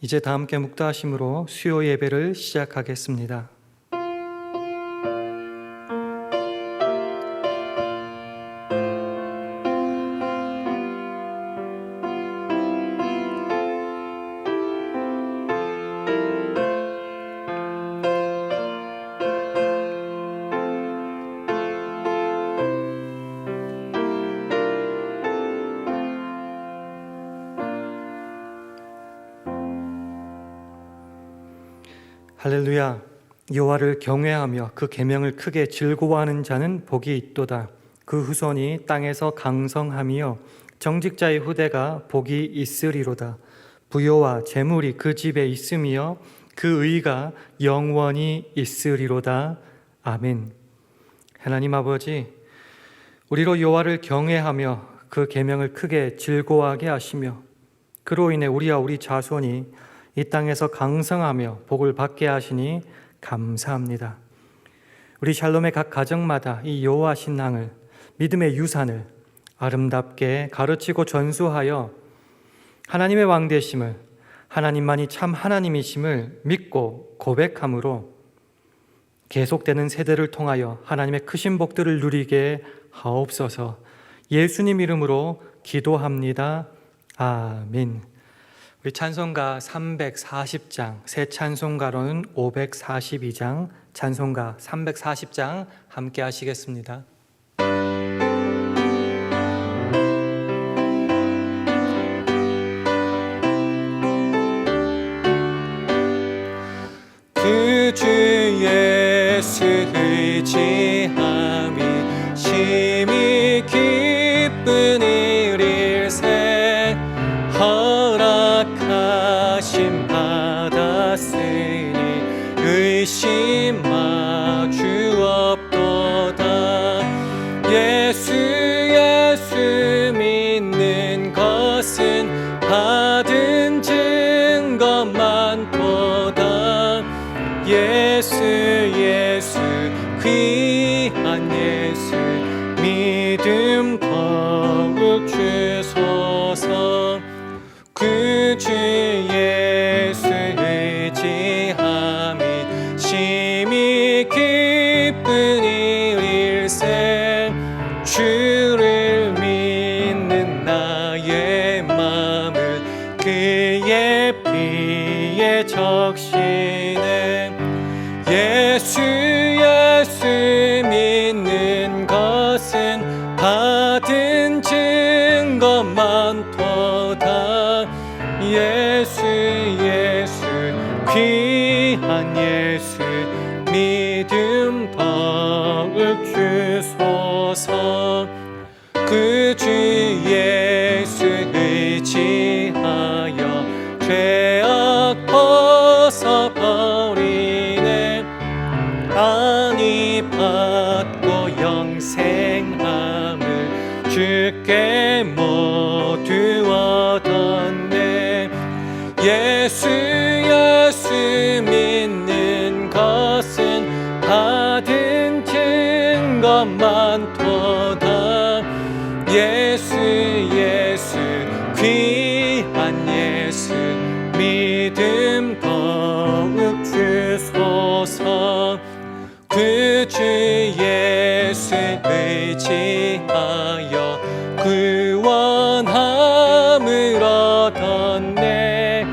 이제 다 함께 묵다하심으로 수요 예배를 시작하겠습니다. 할렐루야. 여호와를 경외하며 그 계명을 크게 즐거워하는 자는 복이 있도다. 그 후손이 땅에서 강성하며 정직자의 후대가 복이 있으리로다. 부요와 재물이 그 집에 있으며 그 의가 영원히 있으리로다. 아멘. 하나님 아버지, 우리로 여호와를 경외하며 그 계명을 크게 즐거워하게 하시며 그로 인해 우리와 우리 자손이 이 땅에서 강성하며 복을 받게 하시니 감사합니다. 우리 샬롬의 각 가정마다 이 여호와 신앙을, 믿음의 유산을 아름답게 가르치고 전수하여 하나님의 왕 되심을, 하나님만이 참 하나님이심을 믿고 고백함으로 계속되는 세대를 통하여 하나님의 크신 복들을 누리게 하옵소서. 예수님 이름으로 기도합니다. 아멘. 우리 찬송가 340장, 새 찬송가로는 542장, 찬송가 340장 함께 하시겠습니다. 그 주 예수 의지함이 심히 기쁜 일일세 허락하심 받았으니 의심하 주옵도다. 예수 믿는 것은 받은 증거만 보다. 예수 귀한 예수 믿음 더욱 주소서. 그 주 예수 의지함이 심히 기쁜 일일세 주를 믿는 나의 마음을 그의 피에 적시네. 예수 믿는 것은 받은 증거만 도다. 예수 귀한 예수 믿음 더욱 주소서. 그 주 예수 의지하여 죄악 벗어버리네. 안위 받고 영생함을 주께 모두 얻었네. 예수 믿는 것은 받은 증거만 도다. 예수 귀한 예수 믿음 더욱 주소서. 그 주 예수 의지하여 구원함을 얻었네.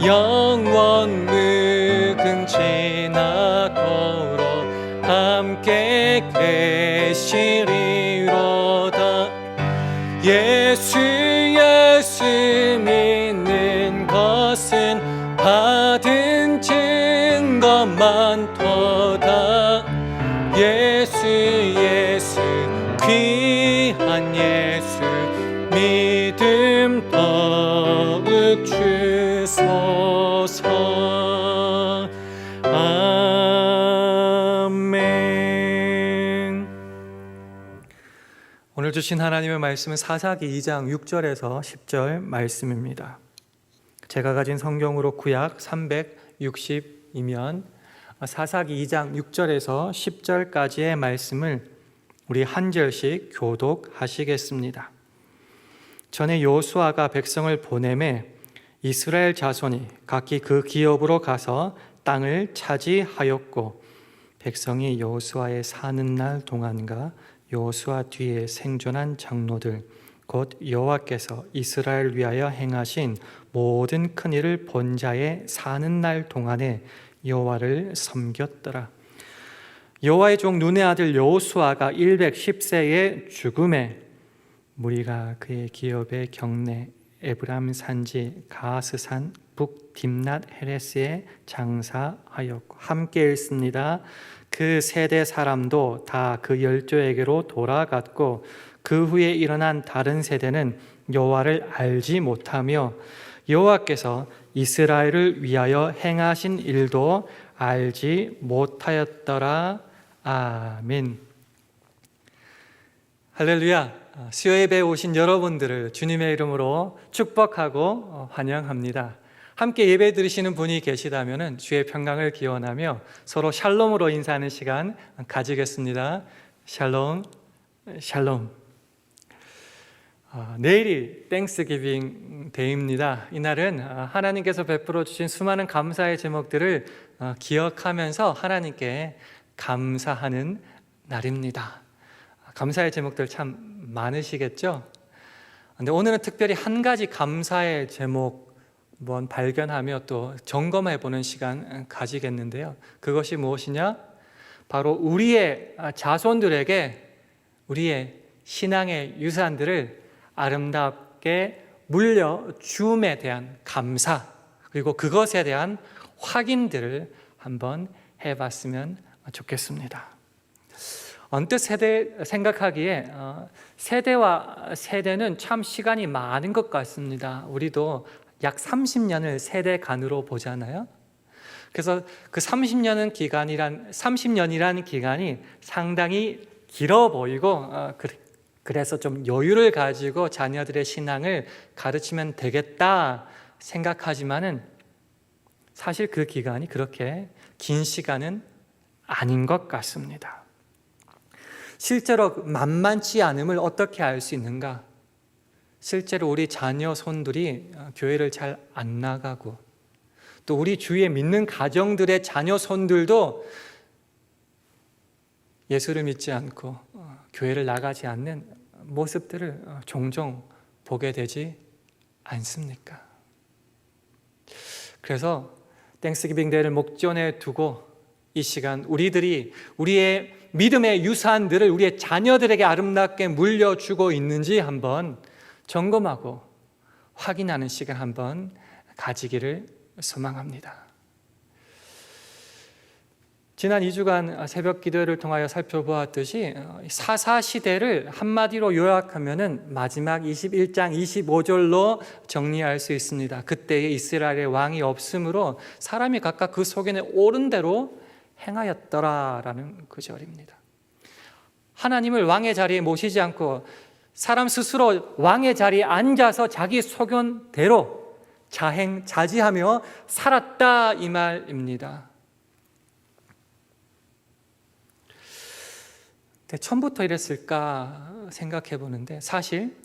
영원 묵은 지나도록 함께 계시리로다. 예수 믿는 것은 받은 증거만 도다. 예수 귀한 예수 믿음 더욱 주소서. 아멘. 오늘 주신 하나님의 말씀은 사사기 2장 6절에서 10절 말씀입니다. 제가 가진 성경으로 구약 360이면 사사기 2장 6절에서 10절까지의 말씀을 우리 한 절씩 교독하시겠습니다. 전에 여호수아가 백성을 보내매 이스라엘 자손이 각기 그 기업으로 가서 땅을 차지하였고 백성이 여호수아의 사는 날 동안과 여호수아 뒤에 생존한 장로들 곧 여호와께서 이스라엘 위하여 행하신 모든 큰 일을 본 자의 사는 날 동안에 여호와를 섬겼더라. 여호와의 종 눈의 아들 여호수아가 110세의 죽음에 무리가 그의 기업의 경내 에브람 산지 가스산 북 딥낫 헤레스에 장사하였고 함께 읽습니다. 그 세대 사람도 다 그 열조에게로 돌아갔고 그 후에 일어난 다른 세대는 여호와를 알지 못하며 여호와께서 이스라엘을 위하여 행하신 일도 알지 못하였더라. 아멘. 할렐루야. 수요 예배에 오신 여러분들을 주님의 이름으로 축복하고 환영합니다. 함께 예배 드리시는 분이 계시다면 주의 평강을 기원하며 서로 샬롬으로 인사하는 시간 가지겠습니다. 샬롬, 샬롬. 내일이 땡스기빙 데이입니다. 이날은 하나님께서 베풀어 주신 수많은 감사의 제목들을 기억하면서 하나님께 감사하는 날입니다. 감사의 제목들 참 많으시겠죠? 근데 오늘은 특별히 한 가지 감사의 제목 한번 발견하며 또 점검해 보는 시간 가지겠는데요. 그것이 무엇이냐? 바로 우리의 자손들에게 우리의 신앙의 유산들을 아름답게 물려주음에 대한 감사, 그리고 그것에 대한 확인들을 한번 해봤으면 좋겠습니다. 언뜻 생각하기에 세대와 세대는 참 시간이 많은 것 같습니다. 우리도 약 30년을 세대 간으로 보잖아요. 그래서 그 30년이라는 기간이 상당히 길어 보이고 그래서 좀 여유를 가지고 자녀들의 신앙을 가르치면 되겠다 생각하지만은 사실 그 기간이 그렇게 긴 시간은 아닌 것 같습니다. 실제로 만만치 않음을 어떻게 알 수 있는가? 실제로 우리 자녀 손들이 교회를 잘 안 나가고 또 우리 주위에 믿는 가정들의 자녀 손들도 예수를 믿지 않고 교회를 나가지 않는 모습들을 종종 보게 되지 않습니까? 그래서 땡스기빙 데이를 목전에 두고 이 시간 우리들이 우리의 믿음의 유산들을 우리의 자녀들에게 아름답게 물려주고 있는지 한번 점검하고 확인하는 시간 한번 가지기를 소망합니다. 지난 2주간 새벽 기도를 통하여 살펴보았듯이 사사시대를 한마디로 요약하면 마지막 21장 25절로 정리할 수 있습니다. 그때에 이스라엘의 왕이 없으므로 사람이 각각 그 속에 옳은 대로 행하였더라라는 구절입니다. 하나님을 왕의 자리에 모시지 않고 사람 스스로 왕의 자리에 앉아서 자기 소견대로 자행자지하며 살았다 이 말입니다. 처음부터 이랬을까 생각해 보는데 사실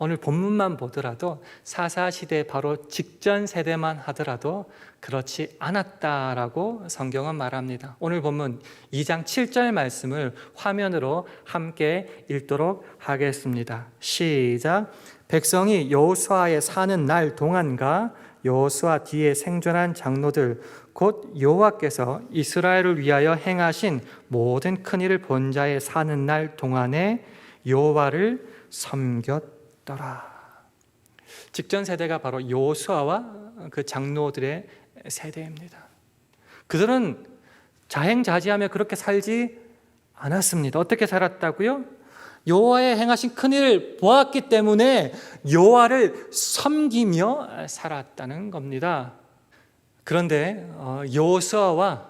오늘 본문만 보더라도 사사시대 바로 직전 세대만 하더라도 그렇지 않았다라고 성경은 말합니다. 오늘 본문 2장 7절 말씀을 화면으로 함께 읽도록 하겠습니다. 시작. 백성이 여호수아의 사는 날 동안과 여호수아 뒤에 생존한 장로들 곧 여호와께서 이스라엘을 위하여 행하신 모든 큰 일을 본 자의 사는 날 동안에 여호와를 섬겼더라. 직전 세대가 바로 여호수아와 그 장로들의 세대입니다. 그들은 자행자지하며 그렇게 살지 않았습니다. 어떻게 살았다고요? 여호와의 행하신 큰 일을 보았기 때문에 여호와를 섬기며 살았다는 겁니다. 그런데 여호수아와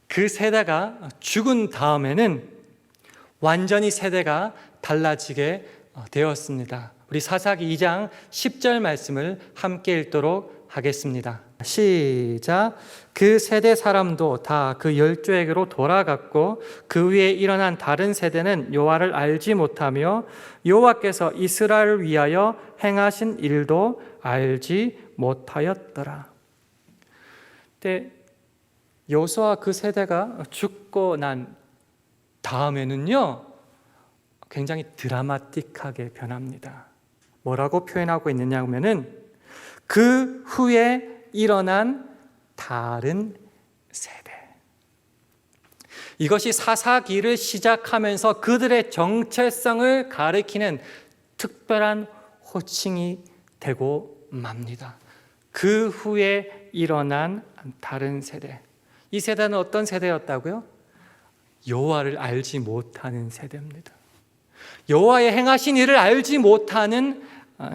그 세대가 죽은 다음에는 완전히 세대가 달라지게 되었습니다. 우리 사사기 2장 10절 말씀을 함께 읽도록 하겠습니다. 시작. 그 세대 사람도 다 그 열조에게로 돌아갔고 그 위에 일어난 다른 세대는 여호와를 알지 못하며 여호와께서 이스라엘을 위하여 행하신 일도 알지 못하였더라. 근데 여호수아 그 세대가 죽고 난 다음에는요, 굉장히 드라마틱하게 변합니다. 뭐라고 표현하고 있느냐 하면은 그 후에 일어난 다른 세대. 이것이 사사기를 시작하면서 그들의 정체성을 가리키는 특별한 호칭이 되고 맙니다. 그 후에 일어난 다른 세대. 이 세대는 어떤 세대였다고요? 여호와를 알지 못하는 세대입니다. 여호와의 행하신 일을 알지 못하는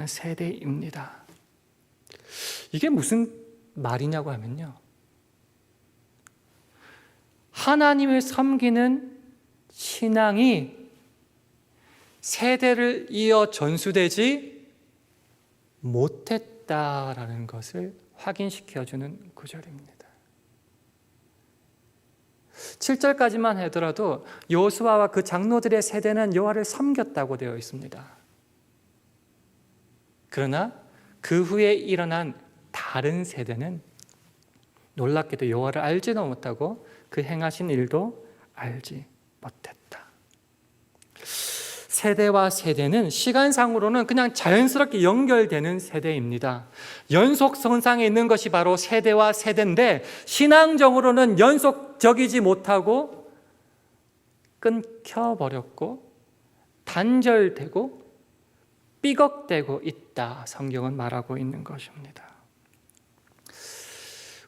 세대입니다. 이게 무슨 말이냐고 하면요, 하나님을 섬기는 신앙이 세대를 이어 전수되지 못했다라는 것을 확인시켜주는 구절입니다. 7절까지만 하더라도 여호수아와 그 장로들의 세대는 여호와를 섬겼다고 되어 있습니다. 그러나 그 후에 일어난 다른 세대는 놀랍게도 여호와를 알지도 못하고 그 행하신 일도 알지 못했다. 세대와 세대는 시간상으로는 그냥 자연스럽게 연결되는 세대입니다. 연속선상에 있는 것이 바로 세대와 세대인데, 신앙적으로는 연속적이지 못하고 끊겨버렸고 단절되고 삐걱대고 있다, 성경은 말하고 있는 것입니다.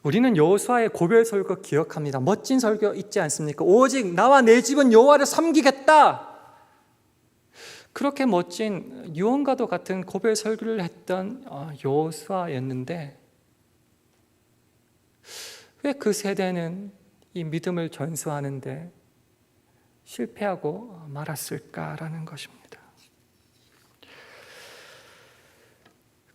우리는 여호수아의 고별 설교 기억합니다. 멋진 설교 있지 않습니까? 오직 나와 내 집은 여호와를 섬기겠다. 그렇게 멋진 유언과도 같은 고별 설교를 했던 여호수아였는데, 왜 그 세대는 이 믿음을 전수하는데 실패하고 말았을까라는 것입니다.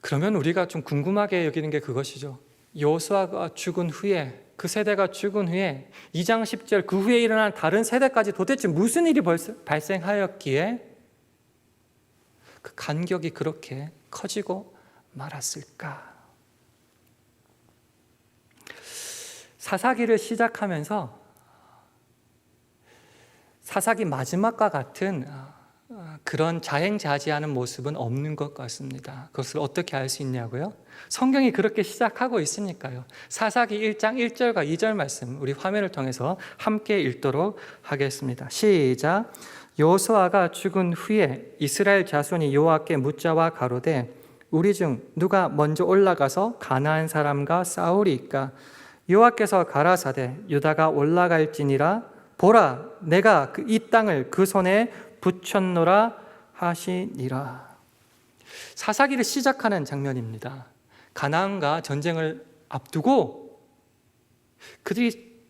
그러면 우리가 좀 궁금하게 여기는 게 그것이죠. 여호수아가 죽은 후에, 그 세대가 죽은 후에 2장 10절 그 후에 일어난 다른 세대까지 도대체 무슨 일이 발생하였기에 그 간격이 그렇게 커지고 말았을까? 사사기를 시작하면서 사사기 마지막과 같은 그런 자행자지하는 모습은 없는 것 같습니다. 그것을 어떻게 알 수 있냐고요? 성경이 그렇게 시작하고 있으니까요. 사사기 1장 1절과 2절 말씀 우리 화면을 통해서 함께 읽도록 하겠습니다. 시작. 여호수아가 죽은 후에 이스라엘 자손이 여호와께 묻자와 가로되 우리 중 누가 먼저 올라가서 가나안 사람과 싸우리이까? 여호와께서 가라사대 유다가 올라갈지니라. 보라, 내가 이 땅을 그 손에 붙였노라 하시니라. 사사기를 시작하는 장면입니다. 가나안과 전쟁을 앞두고 그들이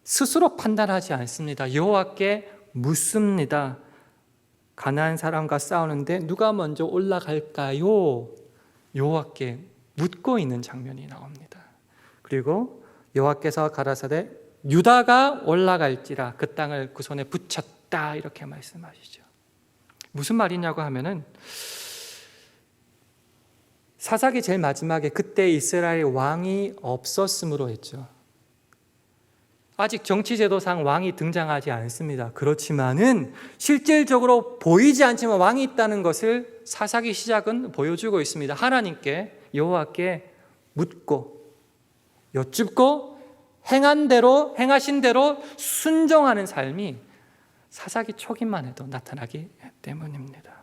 스스로 판단하지 않습니다. 여호와께 묻습니다. 가나안 사람과 싸우는데 누가 먼저 올라갈까요? 여호와께 묻고 있는 장면이 나옵니다. 그리고 여호와께서 가라사대 유다가 올라갈지라 그 땅을 그 손에 붙였다, 이렇게 말씀하시죠. 무슨 말이냐고 하면은 사사기 제일 마지막에 그때 이스라엘 왕이 없었으므로 했죠. 아직 정치제도상 왕이 등장하지 않습니다. 그렇지만은 실질적으로 보이지 않지만 왕이 있다는 것을 사사기 시작은 보여주고 있습니다. 하나님께, 여호와께 묻고 여쭙고 행하신 대로 순종하는 삶이 사사기 초기만 해도 나타나기 때문입니다.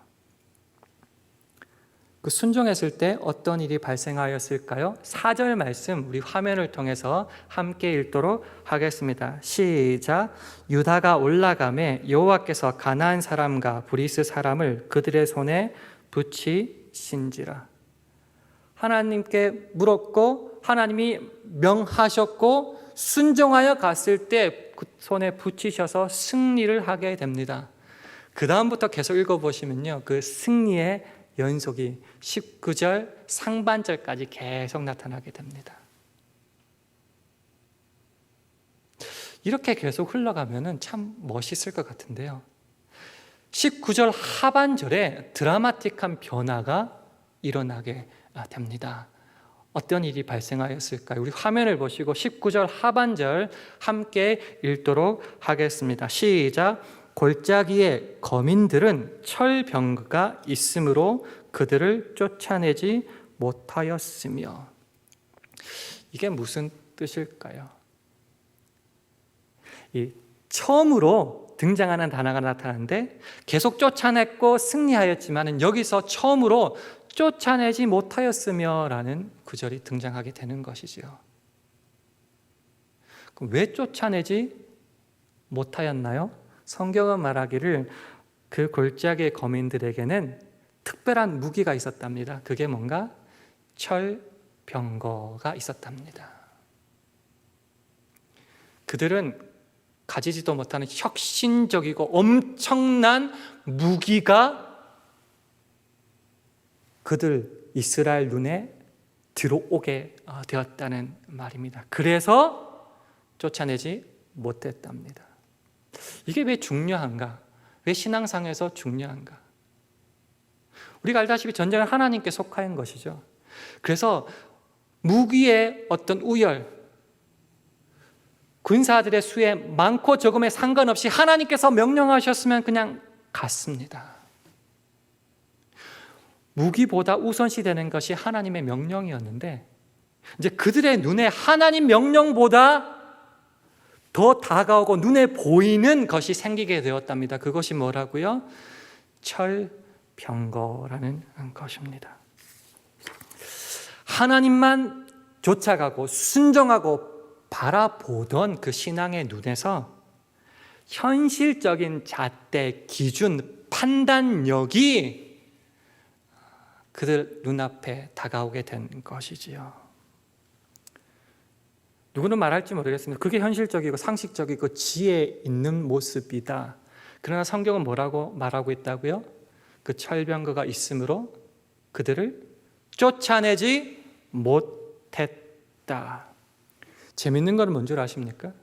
그 순종했을 때 어떤 일이 발생하였을까요? 4절 말씀 우리 화면을 통해서 함께 읽도록 하겠습니다. 시작. 유다가 올라가매 여호와께서 가나안 사람과 브리스 사람을 그들의 손에 붙이신지라. 하나님께 물었고 하나님이 명하셨고 순종하여 갔을 때 그 손에 붙이셔서 승리를 하게 됩니다. 그 다음부터 계속 읽어보시면요, 그 승리의 연속이 19절 상반절까지 계속 나타나게 됩니다. 이렇게 계속 흘러가면 참 멋있을 것 같은데요, 19절 하반절에 드라마틱한 변화가 일어나게 됩니다. 어떤 일이 발생하였을까요? 우리 화면을 보시고 19절 하반절 함께 읽도록 하겠습니다. 시작. 골짜기에 거민들은 철병거가 있으므로 그들을 쫓아내지 못하였으며. 이게 무슨 뜻일까요? 이 처음으로 등장하는 단어가 나타나는데 계속 쫓아냈고 승리하였지만 여기서 처음으로 쫓아내지 못하였으며 라는 구절이 등장하게 되는 것이지요. 그럼 왜 쫓아내지 못하였나요? 성경은 말하기를 그 골짜기의 거민들에게는 특별한 무기가 있었답니다. 그게 뭔가? 철병거가 있었답니다. 그들은 가지지도 못하는 혁신적이고 엄청난 무기가 그들 이스라엘 눈에 들어오게 되었다는 말입니다. 그래서 쫓아내지 못했답니다. 이게 왜 중요한가? 왜 신앙상에서 중요한가? 우리가 알다시피 전쟁은 하나님께 속한 것이죠. 그래서 무기의 어떤 우열, 군사들의 수에 많고 적음에 상관없이 하나님께서 명령하셨으면 그냥 갔습니다. 무기보다 우선시되는 것이 하나님의 명령이었는데 이제 그들의 눈에 하나님 명령보다 더 다가오고 눈에 보이는 것이 생기게 되었답니다. 그것이 뭐라고요? 철병거라는 것입니다. 하나님만 쫓아가고 순종하고 바라보던 그 신앙의 눈에서 현실적인 잣대, 기준, 판단력이 그들 눈앞에 다가오게 된 것이지요. 누구는 말할지 모르겠습니다. 그게 현실적이고 상식적이고 지혜 있는 모습이다. 그러나 성경은 뭐라고 말하고 있다고요? 그 철병거가 있으므로 그들을 쫓아내지 못했다. 재밌는 건 뭔지 아십니까?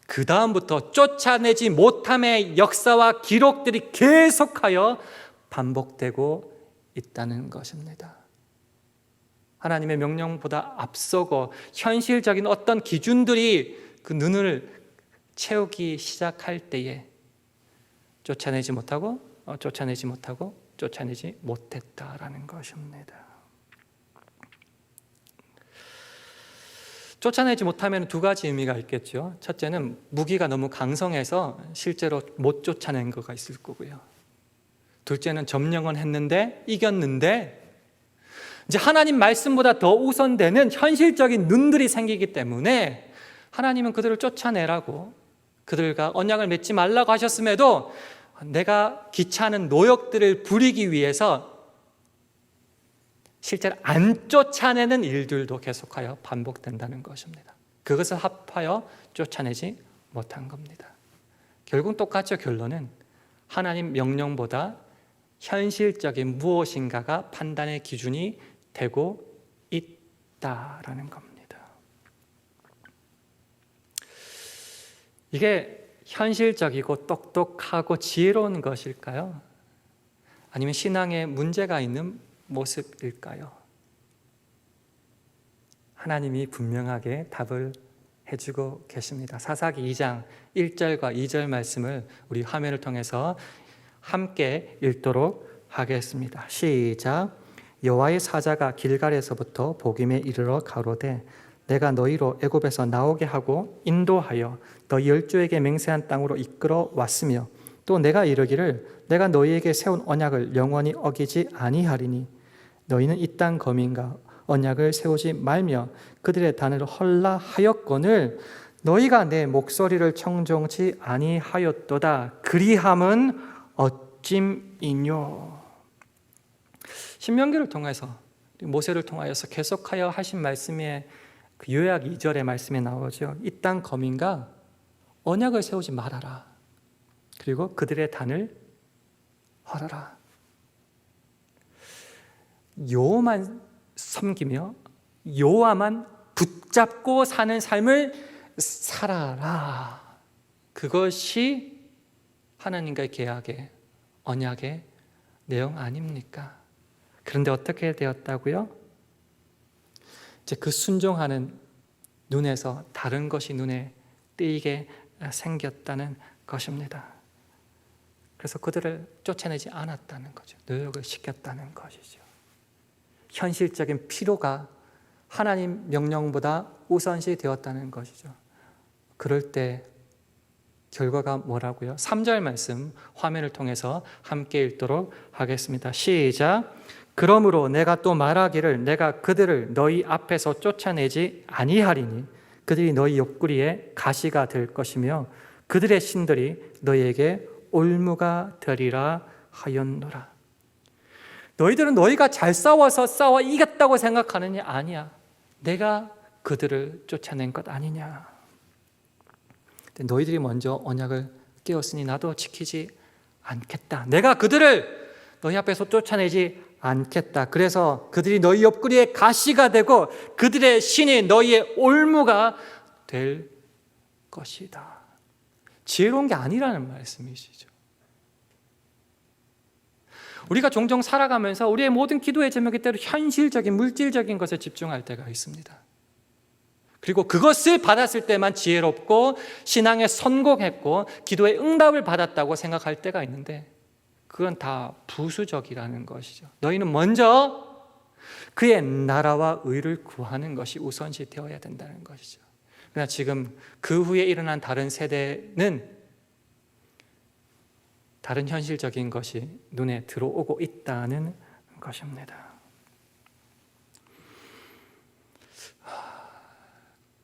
그 다음부터 쫓아내지 못함의 역사와 기록들이 계속하여 반복되고 있다는 것입니다. 하나님의 명령보다 앞서고 현실적인 어떤 기준들이 그 눈을 채우기 시작할 때에 쫓아내지 못하고 쫓아내지 못했다라는 것입니다. 쫓아내지 못하면 두 가지 의미가 있겠죠. 첫째는 무기가 너무 강성해서 실제로 못 쫓아낸 거가 있을 거고요. 둘째는 점령은 했는데 이겼는데 이제 하나님 말씀보다 더 우선되는 현실적인 눈들이 생기기 때문에 하나님은 그들을 쫓아내라고 그들과 언약을 맺지 말라고 하셨음에도 내가 귀찮은 노역들을 부리기 위해서 실제로 안 쫓아내는 일들도 계속하여 반복된다는 것입니다. 그것을 합하여 쫓아내지 못한 겁니다. 결국 똑같죠. 결론은 하나님 명령보다 현실적인 무엇인가가 판단의 기준이 되고 있다라는 겁니다. 이게 현실적이고 똑똑하고 지혜로운 것일까요? 아니면 신앙에 문제가 있는 모습일까요? 하나님이 분명하게 답을 해주고 계십니다. 사사기 2장 1절과 2절 말씀을 우리 화면을 통해서 함께 읽도록 하겠습니다. 시작. 여호와의 사자가 길갈에서부터 보김에 이르러 가로되 내가 너희로 애굽에서 나오게 하고 인도하여 너희 열조에게 맹세한 땅으로 이끌어 왔으며 또 내가 이르기를 내가 너희에게 세운 언약을 영원히 어기지 아니하리니 너희는 이 땅 거민과 언약을 세우지 말며 그들의 단을 헐라 하였거늘 너희가 내 목소리를 청종치 아니하였도다. 그리함은 어찜이뇨. 신명기를 통해서 모세를 통하여서 계속하여 하신 말씀에 그 요약 2절의 말씀에 나오죠. 이 땅 거민과 언약을 세우지 말아라. 그리고 그들의 단을 헐어라. 여호와만 섬기며 여호와만 붙잡고 사는 삶을 살아라. 그것이 하나님과의 계약의 언약의 내용 아닙니까? 그런데 어떻게 되었다고요? 이제 그 순종하는 눈에서 다른 것이 눈에 띄게 생겼다는 것입니다. 그래서 그들을 쫓아내지 않았다는 거죠. 노력을 시켰다는 것이죠. 현실적인 필요가 하나님 명령보다 우선시 되었다는 것이죠. 그럴 때 결과가 뭐라고요? 3절 말씀 화면을 통해서 함께 읽도록 하겠습니다. 시작. 그러므로 내가 또 말하기를 내가 그들을 너희 앞에서 쫓아내지 아니하리니 그들이 너희 옆구리에 가시가 될 것이며 그들의 신들이 너희에게 올무가 되리라 하였노라. 너희들은 너희가 잘 싸워서 싸워 이겼다고 생각하느냐? 아니야. 내가 그들을 쫓아낸 것 아니냐. 너희들이 먼저 언약을 깨웠으니 나도 지키지 않겠다. 내가 그들을 너희 앞에서 쫓아내지 않겠다. 그래서 그들이 너희 옆구리에 가시가 되고 그들의 신이 너희의 올무가 될 것이다. 지혜로운 게 아니라는 말씀이시죠. 우리가 종종 살아가면서 우리의 모든 기도의 제목이 때로 현실적인 물질적인 것에 집중할 때가 있습니다. 그리고 그것을 받았을 때만 지혜롭고 신앙에 성공했고 기도의 응답을 받았다고 생각할 때가 있는데 그건 다 부수적이라는 것이죠. 너희는 먼저 그의 나라와 의를 구하는 것이 우선시 되어야 된다는 것이죠. 그러나 지금 그 후에 일어난 다른 세대는 다른 현실적인 것이 눈에 들어오고 있다는 것입니다.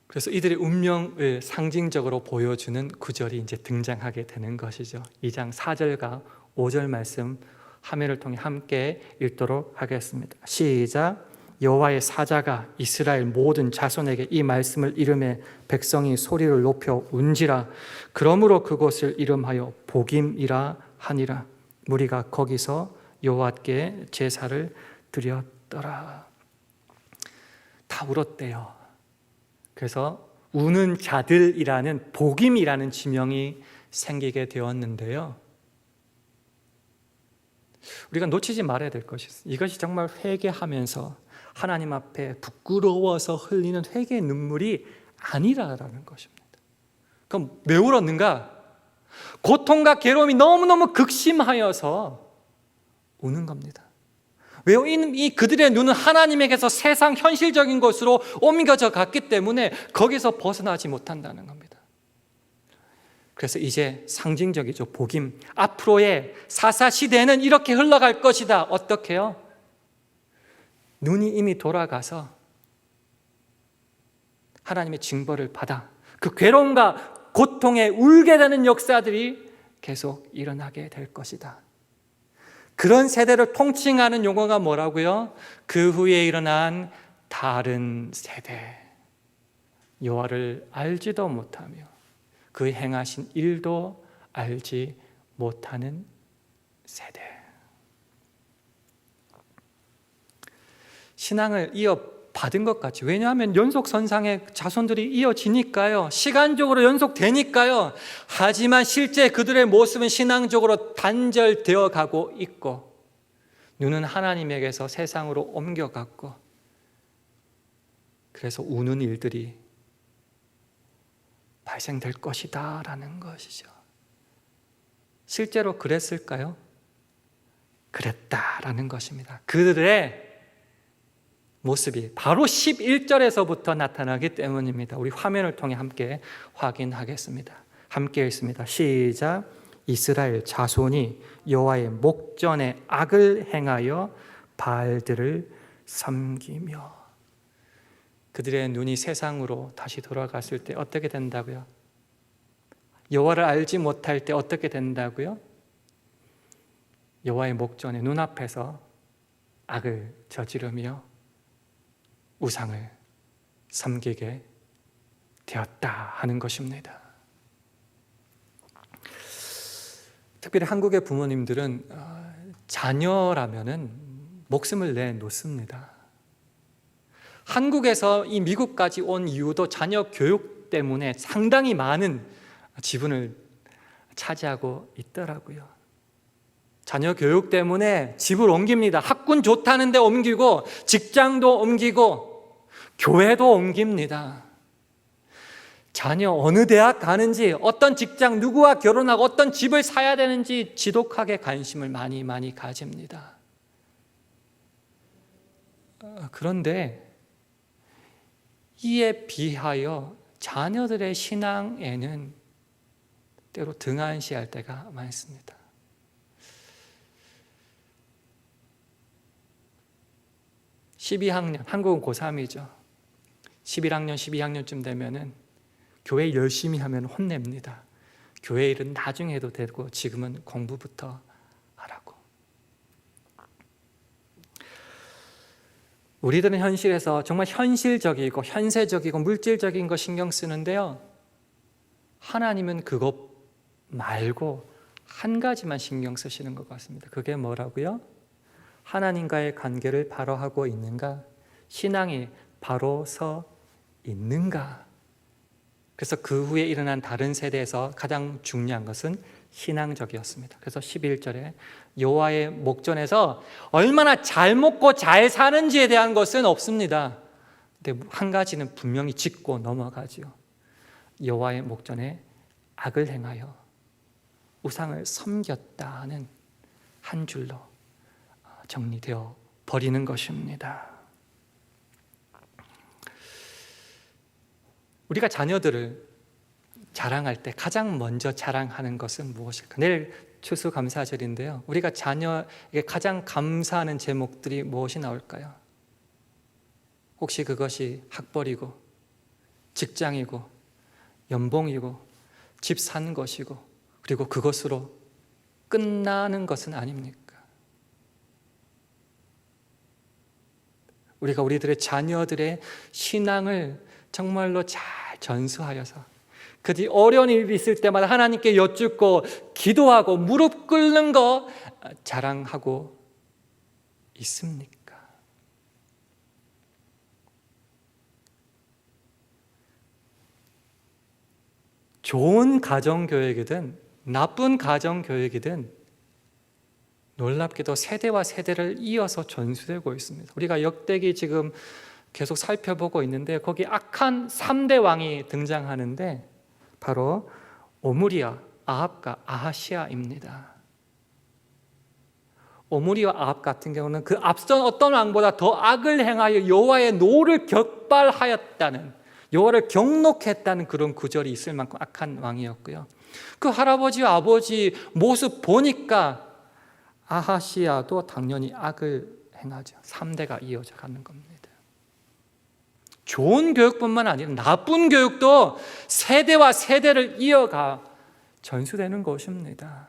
그래서 이들의 운명을 상징적으로 보여주는 구절이 이제 등장하게 되는 것이죠. 2장 4절과 5절 말씀 화면을 통해 함께 읽도록 하겠습니다. 시작. 여호와의 사자가 이스라엘 모든 자손에게 이 말씀을 이름해 백성이 소리를 높여 운지라. 그러므로 그곳을 이름하여 복임이라 하니라. 무리가 거기서 여호와께 제사를 드렸더라. 다 울었대요. 그래서 우는 자들이라는 복임이라는 지명이 생기게 되었는데요. 우리가 놓치지 말아야 될 것이 있어요. 이것이 정말 회개하면서 하나님 앞에 부끄러워서 흘리는 회개의 눈물이 아니라는 것입니다. 그럼 왜 울었는가? 고통과 괴로움이 너무너무 극심하여서 우는 겁니다. 왜요? 이 그들의 눈은 하나님에게서 세상 현실적인 것으로 옮겨져 갔기 때문에 거기서 벗어나지 못한다는 겁니다. 그래서 이제 상징적이죠. 복임. 앞으로의 사사시대는 이렇게 흘러갈 것이다. 어떻게요? 눈이 이미 돌아가서 하나님의 징벌을 받아 그 괴로움과 고통에 울게 되는 역사들이 계속 일어나게 될 것이다. 그런 세대를 통칭하는 용어가 뭐라고요? 그 후에 일어난 다른 세대. 여호와를 알지도 못하며 그 행하신 일도 알지 못하는 세대. 신앙을 이어받은 것 같이. 왜냐하면 연속선상의 자손들이 이어지니까요. 시간적으로 연속되니까요. 하지만 실제 그들의 모습은 신앙적으로 단절되어 가고 있고 눈은 하나님에게서 세상으로 옮겨갔고 그래서 우는 일들이 발생될 것이다 라는 것이죠. 실제로 그랬을까요? 그랬다라는 것입니다. 그들의 모습이 바로 11절에서부터 나타나기 때문입니다. 우리 화면을 통해 함께 확인하겠습니다. 함께 읽습니다. 시작. 이스라엘 자손이 여호와의 목전에 악을 행하여 바알들을 섬기며. 그들의 눈이 세상으로 다시 돌아갔을 때 어떻게 된다고요? 여호와를 알지 못할 때 어떻게 된다고요? 여호와의 목전에 눈앞에서 악을 저지르며 우상을 섬기게 되었다 하는 것입니다. 특별히 한국의 부모님들은 자녀라면은 목숨을 내놓습니다. 한국에서 이 미국까지 온 이유도 자녀 교육 때문에 상당히 많은 지분을 차지하고 있더라고요. 자녀 교육 때문에 집을 옮깁니다. 학군 좋다는 데 옮기고 직장도 옮기고 교회도 옮깁니다. 자녀 어느 대학 가는지, 어떤 직장, 누구와 결혼하고 어떤 집을 사야 되는지 지독하게 관심을 많이 가집니다. 그런데 이에 비하여 자녀들의 신앙에는 때로 등한시할 때가 많습니다. (12학년) 한국은 고3이죠. 11학년, 12학년쯤 되면은 교회 열심히 하면 혼냅니다. 교회 일은 나중에 해도 되고 지금은 공부부터 하라고. 우리들은 현실에서 정말 현실적이고 현세적이고 물질적인 거 신경 쓰는데요, 하나님은 그것 말고 한 가지만 신경 쓰시는 것 같습니다. 그게 뭐라고요? 하나님과의 관계를 바로 하고 있는가? 신앙이 바로 서 있는가? 그래서 그 후에 일어난 다른 세대에서 가장 중요한 것은 신앙적이었습니다. 그래서 11절에 여호와의 목전에서 얼마나 잘 먹고 잘 사는지에 대한 것은 없습니다. 근데 한 가지는 분명히 짚고 넘어가지요. 여호와의 목전에 악을 행하여 우상을 섬겼다는 한 줄로 정리되어 버리는 것입니다. 우리가 자녀들을 자랑할 때 가장 먼저 자랑하는 것은 무엇일까? 내일 추수감사절인데요, 우리가 자녀에게 가장 감사하는 제목들이 무엇이 나올까요? 혹시 그것이 학벌이고 직장이고 연봉이고 집 산 것이고 그리고 그것으로 끝나는 것은 아닙니까? 우리가 우리들의 자녀들의 신앙을 정말로 잘 전수하여서 그 뒤 어려운 일이 있을 때마다 하나님께 여쭙고 기도하고 무릎 꿇는 거 자랑하고 있습니까? 좋은 가정교육이든 나쁜 가정교육이든 놀랍게도 세대와 세대를 이어서 전수되고 있습니다. 우리가 역대기 지금 계속 살펴보고 있는데 거기 악한 3대 왕이 등장하는데 바로 오므리와 아합과 아하시아입니다. 오므리와 아합 같은 경우는 그 앞선 어떤 왕보다 더 악을 행하여 여호와의 노를 격발하였다는, 여호와를 경록했다는 그런 구절이 있을 만큼 악한 왕이었고요. 그 할아버지와 아버지 모습 보니까 아하시아도 당연히 악을 행하죠. 3대가 이어져 가는 겁니다. 좋은 교육뿐만 아니라 나쁜 교육도 세대와 세대를 이어가 전수되는 것입니다.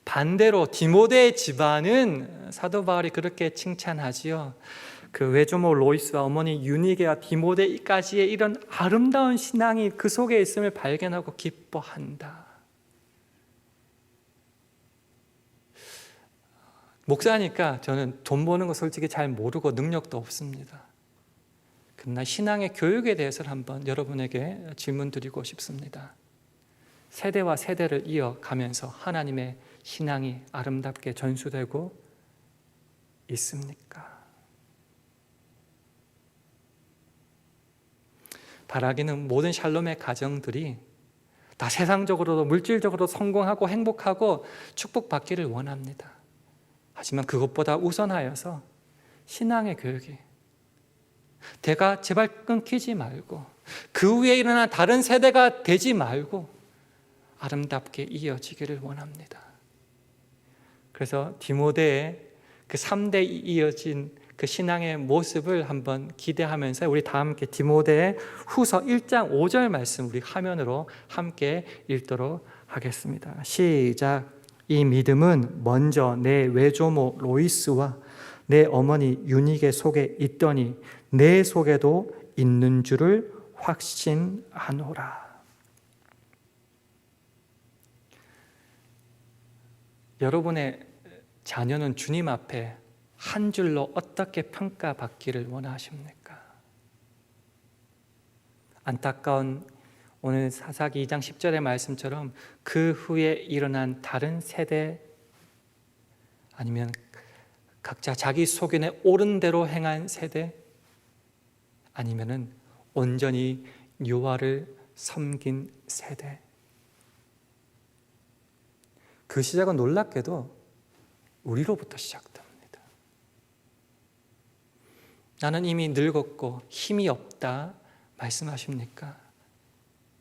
반대로 디모데의 집안은 사도 바울이 그렇게 칭찬하지요. 그 외조모 로이스와 어머니 유니게와 디모데까지의 이런 아름다운 신앙이 그 속에 있음을 발견하고 기뻐한다. 목사니까 저는 돈 버는 거 솔직히 잘 모르고 능력도 없습니다. 그러나 신앙의 교육에 대해서는 한번 여러분에게 질문 드리고 싶습니다. 세대와 세대를 이어가면서 하나님의 신앙이 아름답게 전수되고 있습니까? 바라기는 모든 샬롬의 가정들이 다 세상적으로도 물질적으로도 성공하고 행복하고 축복받기를 원합니다. 하지만 그것보다 우선하여서 신앙의 교육이 대가 제발 끊기지 말고 그 위에 일어난 다른 세대가 되지 말고 아름답게 이어지기를 원합니다. 그래서 디모데의 그 3대 이어진 그 신앙의 모습을 한번 기대하면서 우리 다 함께 디모데 후서 1장 5절 말씀 우리 화면으로 함께 읽도록 하겠습니다. 시작. 이 믿음은 먼저 내 외조모 로이스와 내 어머니 유니게 속에 있더니 내 속에도 있는 줄을 확신하노라. 여러분의 자녀는 주님 앞에 한 줄로 어떻게 평가받기를 원하십니까? 안타까운 오늘 사사기 2장 10절의 말씀처럼 그 후에 일어난 다른 세대 아니면 각자 자기 소견에 옳은 대로 행한 세대, 아니면은 온전히 여호와를 섬긴 세대. 그 시작은 놀랍게도 우리로부터 시작됩니다. 나는 이미 늙었고 힘이 없다 말씀하십니까?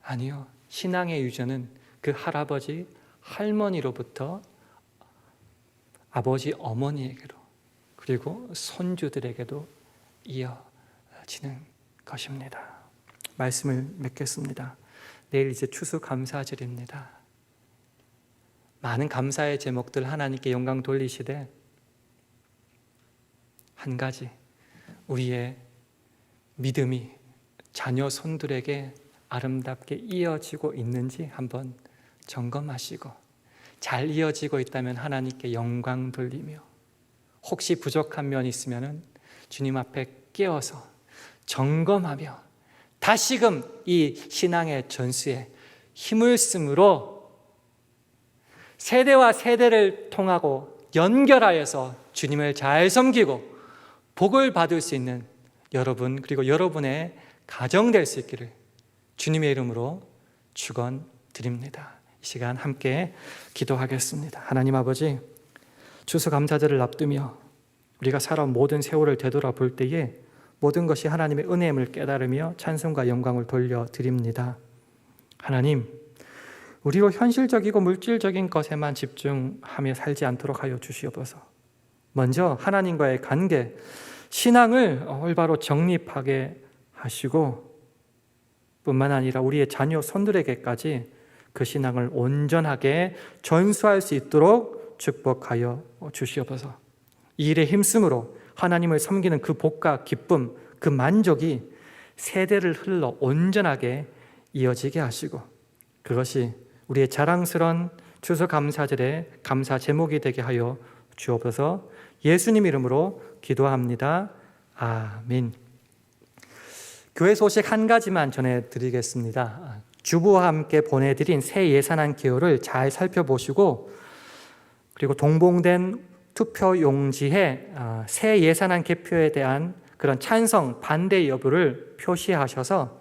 아니요. 신앙의 유전은 그 할아버지, 할머니로부터 아버지, 어머니에게로 그리고 손주들에게도 이어지는 것입니다. 말씀을 맺겠습니다. 내일 이제 추수감사절입니다. 많은 감사의 제목들 하나님께 영광 돌리시되 한 가지, 우리의 믿음이 자녀 손들에게 아름답게 이어지고 있는지 한번 점검하시고, 잘 이어지고 있다면 하나님께 영광 돌리며, 혹시 부족한 면이 있으면 주님 앞에 깨어서 점검하며 다시금 이 신앙의 전수에 힘을 쓰므로 세대와 세대를 통하고 연결하여서 주님을 잘 섬기고 복을 받을 수 있는 여러분, 그리고 여러분의 가정 될 수 있기를 주님의 이름으로 축원드립니다. 이 시간 함께 기도하겠습니다. 하나님 아버지, 추수감사절을 앞두며 우리가 살아온 모든 세월을 되돌아볼 때에 모든 것이 하나님의 은혜임을 깨달으며 찬송과 영광을 돌려드립니다. 하나님, 우리로 현실적이고 물질적인 것에만 집중하며 살지 않도록 하여 주시옵소서. 먼저 하나님과의 관계, 신앙을 올바로 정립하게 하시고 뿐만 아니라 우리의 자녀 손들에게까지 그 신앙을 온전하게 전수할 수 있도록 축복하여 주시옵소서. 이 일에 힘쓰므로 하나님을 섬기는 그 복과 기쁨, 그 만족이 세대를 흘러 온전하게 이어지게 하시고 그것이 우리의 자랑스러운 추수감사절의 감사 제목이 되게 하여 주옵소서. 예수님 이름으로 기도합니다. 아멘. 교회 소식 한 가지만 전해드리겠습니다. 주부와 함께 보내드린 새 예산안 기호를 잘 살펴보시고 그리고 동봉된 투표 용지에 새 예산안 개표에 대한 그런 찬성, 반대 여부를 표시하셔서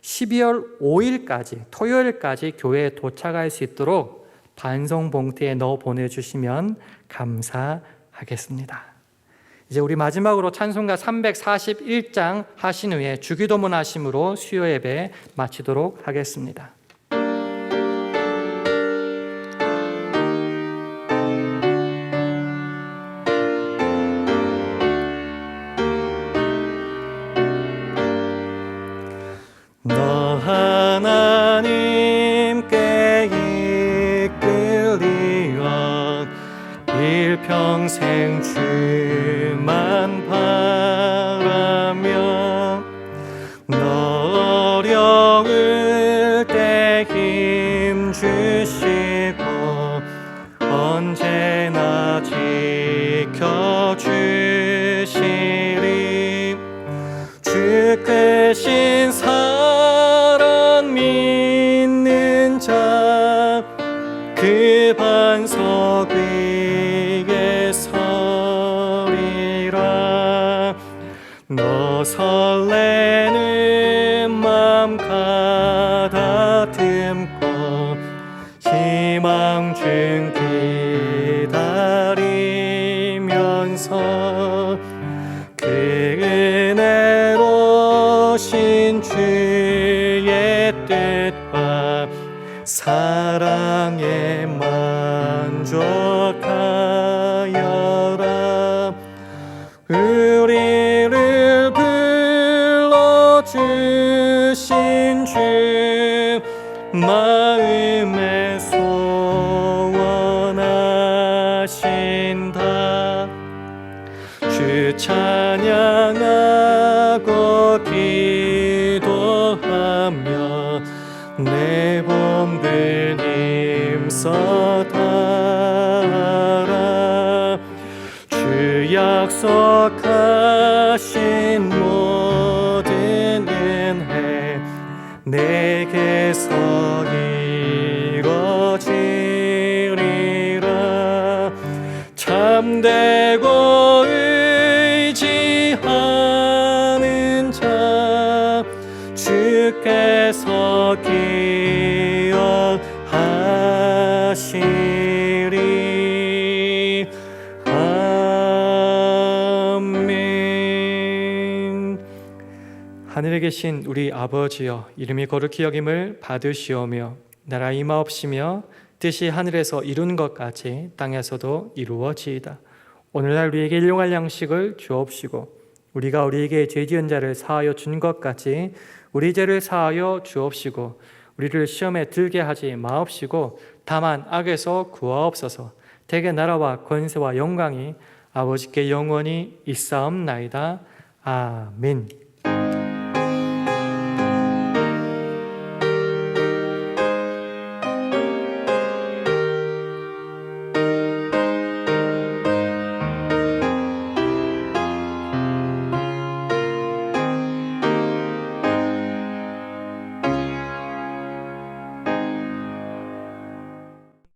12월 5일까지 토요일까지 교회에 도착할 수 있도록 반송 봉투에 넣어 보내주시면 감사하겠습니다. 이제 우리 마지막으로 찬송가 341장 하신 후에 주기도문 하심으로 수요 예배 마치도록 하겠습니다. 너 하나님께 이끌리어 일평생 주만 바라며 너 어려울 때 힘 주시고 언제나 지켜주시리. 주 크신 사랑 믿는 자 그 반석 위에 서리라. 너 설레는 맘 가다듬고 희망 중 기다리면서 그 은혜로 신 주의 뜻과 사랑에 만족하여라. 우리를 불러주신 주 마음에 소원하신다. 주 찬양하고 기도하며 내 몸들 힘써 따라. 주 약속하신 모든 은혜 내게서 이루어지리라. 참되고 의지하는 자 하늘에 계신 우리 아버지여, 이름이 거룩히 여김을 받으시오며 나라 임하옵시며 뜻이 하늘에서 이룬 것 같이 땅에서도 이루어지이다. 오늘날 우리에게 일용할 양식을 주옵시고 우리가 우리에게 죄 지은 자를 사하여 준 것 같이 우리 죄를 사하여 주옵시고 우리를 시험에 들게 하지 마옵시고 다만 악에서 구하옵소서. 대개 나라와 권세와 영광이 아버지께 영원히 있사옵나이다. 아멘.